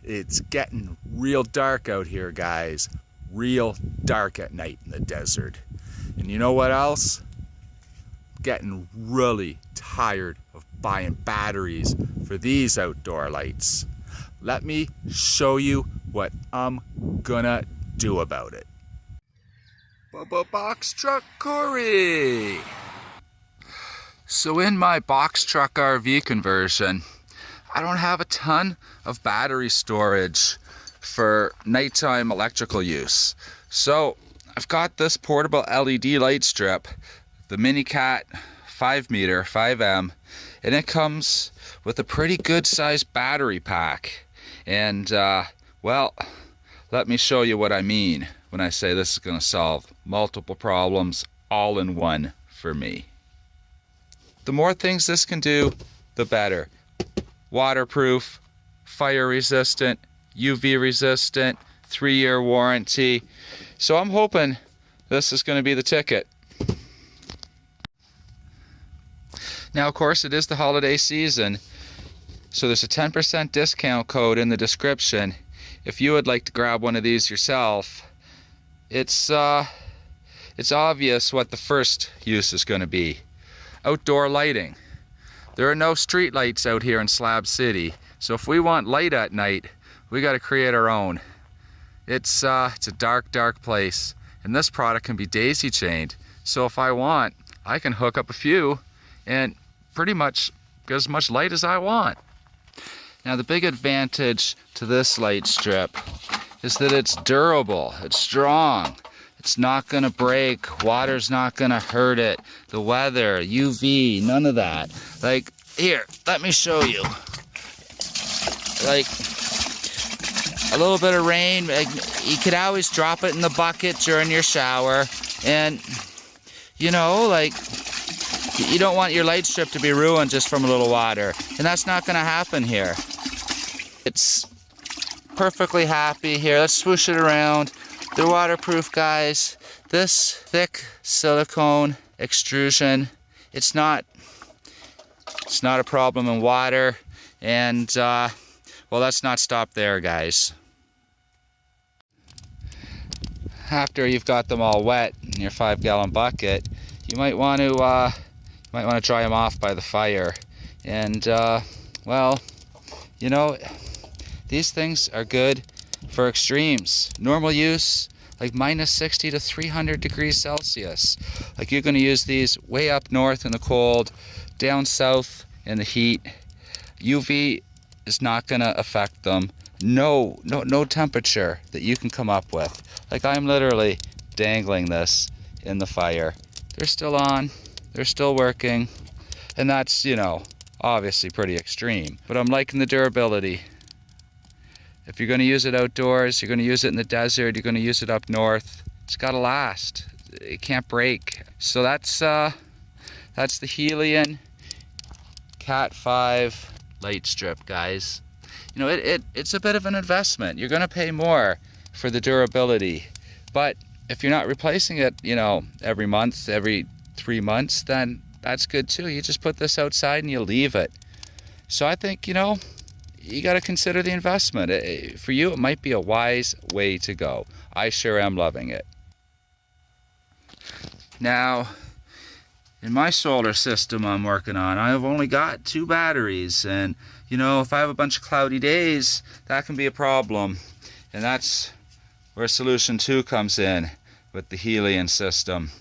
It's getting real dark out here, guys. Real dark at night in the desert. And you know what else? Getting really tired of buying batteries for these outdoor lights. Let me show you what I'm gonna do about it. Box Truck Corey! So in my box truck RV conversion, I don't have a ton of battery storage for nighttime electrical use. So I've got this portable LED light strip, the MiniCat 5-meter, 5M, and it comes with a pretty good sized battery pack. And well, let me show you what I mean when I say this is going to solve multiple problems all in one for me. The more things this can do, the better. Waterproof, fire resistant, UV resistant, 3-year warranty. So I'm hoping this is going to be the ticket. Now, of course, it is the holiday season, so there's a 10% discount code in the description. If you would like to grab one of these yourself, it's obvious what the first use is going to be. Outdoor lighting. There are no street lights out here in Slab City, so if we want light at night, we got to create our own. It's a dark, dark place, and this product can be daisy chained. So if I want, I can hook up a few and pretty much get as much light as I want. Now the big advantage to this light strip is that it's durable, it's strong. It's not gonna break, water's not gonna hurt it, the weather, UV, none of that. Like, here, let me show you. Like, a little bit of rain, like, you could always drop it in the bucket during your shower, and, you know, like, you don't want your light strip to be ruined just from a little water, and that's not gonna happen here. It's perfectly happy here. Let's swoosh it around. They're waterproof, guys. This thick silicone extrusion, it's not a problem in water. And well, let's not stop there, guys. After you've got them all wet in your 5-gallon bucket, you might want to dry them off by the fire. And well, you know, these things are good for extremes. Normal use, like -60 to 300 degrees Celsius. Like, you're going to use these way up north in the cold, down south in the heat. UV is not going to affect them. No temperature that you can come up with. Like, I'm literally dangling this in the fire. They're still on, they're still working, and that's, you know, obviously pretty extreme. But I'm liking the durability. If you're going to use it outdoors, you're going to use it in the desert, you're going to use it up north, it's got to last. It can't break. So that's the Helian Cat 5 light strip, guys. You know, it's a bit of an investment. You're going to pay more for the durability. But if you're not replacing it, you know, every month, every 3 months, then that's good too. You just put this outside and you leave it. So I think, you know, you got to consider the investment. For you, it might be a wise way to go. I sure am loving it. Now, in my solar system I'm working on, I've only got 2 batteries. And, you know, if I have a bunch of cloudy days, that can be a problem. And that's where solution 2 comes in with the Helian system.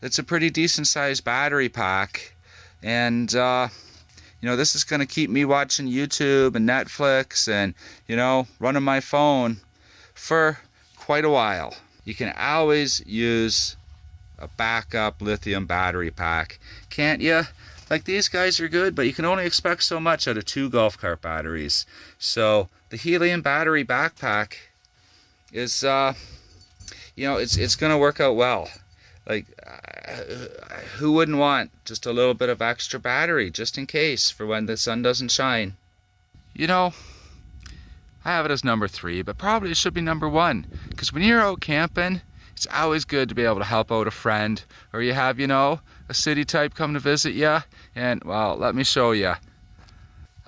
It's a pretty decent sized battery pack. And, you know, this is going to keep me watching YouTube and Netflix and, you know, running my phone for quite a while. You can always use a backup lithium battery pack, can't you? Like, these guys are good, but you can only expect so much out of 2 golf cart batteries. So the Helian battery backpack is, you know, it's going to work out well. Like, who wouldn't want just a little bit of extra battery just in case for when the sun doesn't shine? You know, I have it as number 3, but probably it should be number 1, because when you're out camping, it's always good to be able to help out a friend, or you have, you know, a city type come to visit you, and, well, let me show you.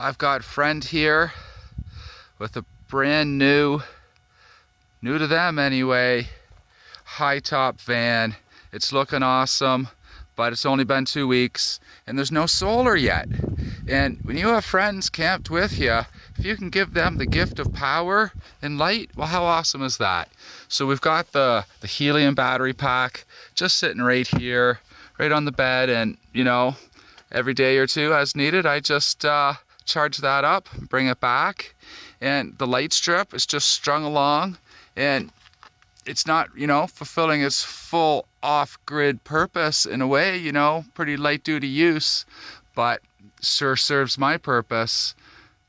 I've got friend here with a brand new to them anyway, high top van. It's looking awesome, but it's only been 2 weeks and there's no solar yet. And when you have friends camped with you, if you can give them the gift of power and light, well, how awesome is that? So we've got the Helian battery pack just sitting right here, right on the bed, and you know, every day or two as needed, I just charge that up, bring it back, and the light strip is just strung along, and it's not, you know, fulfilling its full off-grid purpose in a way, you know, pretty light-duty use, but sure serves my purpose,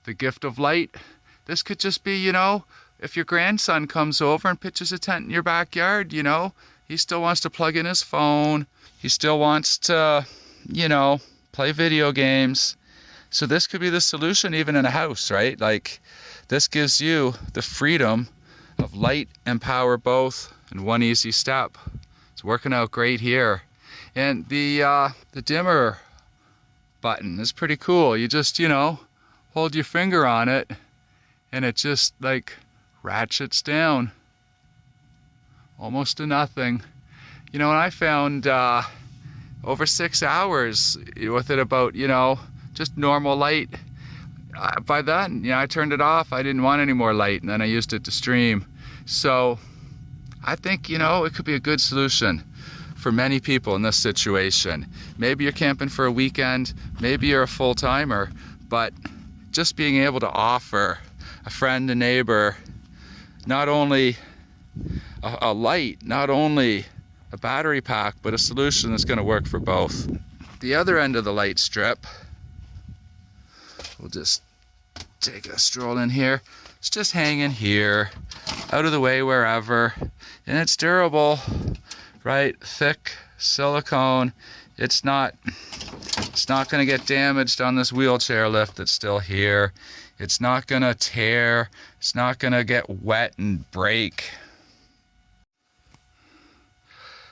the gift of light. This could just be, you know, if your grandson comes over and pitches a tent in your backyard, you know, he still wants to plug in his phone, he still wants to, you know, play video games. So this could be the solution even in a house, right? Like, this gives you the freedom of light and power both in one easy step. It's working out great here. And the dimmer button is pretty cool. You just, you know, hold your finger on it and it just like ratchets down almost to nothing. You know, and I found over 6 hours with it about, you know, just normal light. By then, you know, I turned it off. I didn't want any more light, and then I used it to stream. So I think, you know, it could be a good solution for many people in this situation. Maybe you're camping for a weekend, maybe you're a full-timer, but just being able to offer a friend, a neighbor, not only a light, not only a battery pack, but a solution that's going to work for both. The other end of the light strip, we'll just take a stroll in here. It's just hanging here, out of the way wherever, and it's durable, right? Thick silicone. It's not going to get damaged on this wheelchair lift that's still here. It's not going to tear. It's not going to get wet and break.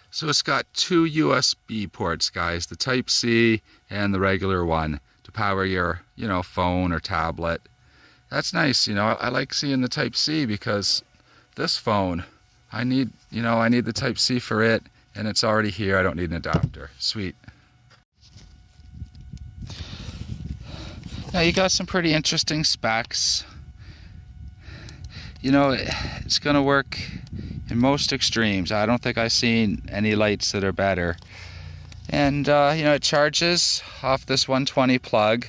So it's got 2 USB ports, guys, the Type-C and the regular one to power your, you know, phone or tablet. That's nice, you know. I like seeing the Type-C because this phone, I need the Type-C for it, and it's already here. I don't need an adapter. Sweet. Now you got some pretty interesting specs. You know, it's going to work in most extremes. I don't think I've seen any lights that are better. And you know, it charges off this 120 plug.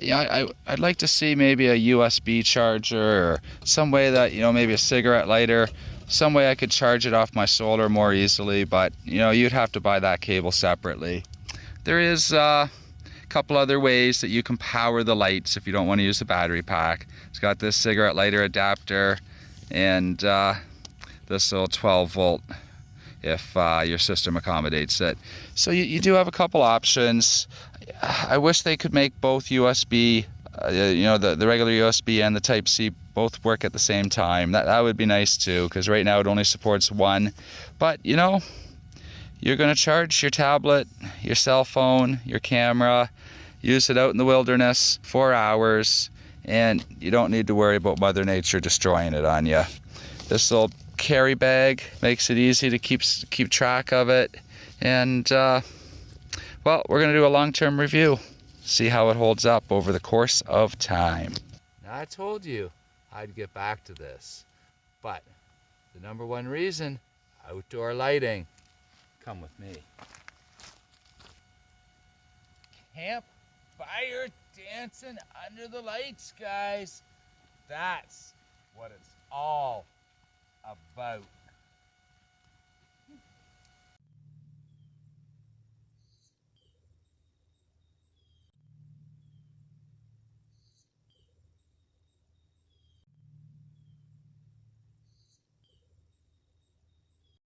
Yeah, I'd like to see maybe a USB charger or some way that, you know, maybe a cigarette lighter, some way I could charge it off my solar more easily, but you know, you'd have to buy that cable separately. There is a couple other ways that you can power the lights if you don't want to use the battery pack. It's got this cigarette lighter adapter and this little 12 volt if your system accommodates it. So you do have a couple options. I wish they could make both USB, you know, the regular USB and the Type-C both work at the same time. That would be nice too, because right now it only supports one. But you know, you're going to charge your tablet, your cell phone, your camera, use it out in the wilderness 4 hours, and you don't need to worry about Mother Nature destroying it on you. This little carry bag makes it easy to keep track of it, and well, we're going to do a long-term review, see how it holds up over the course of time. Now, I told you I'd get back to this, but the number one reason, outdoor lighting. Come with me. Campfire dancing under the lights, guys. That's what it's all about.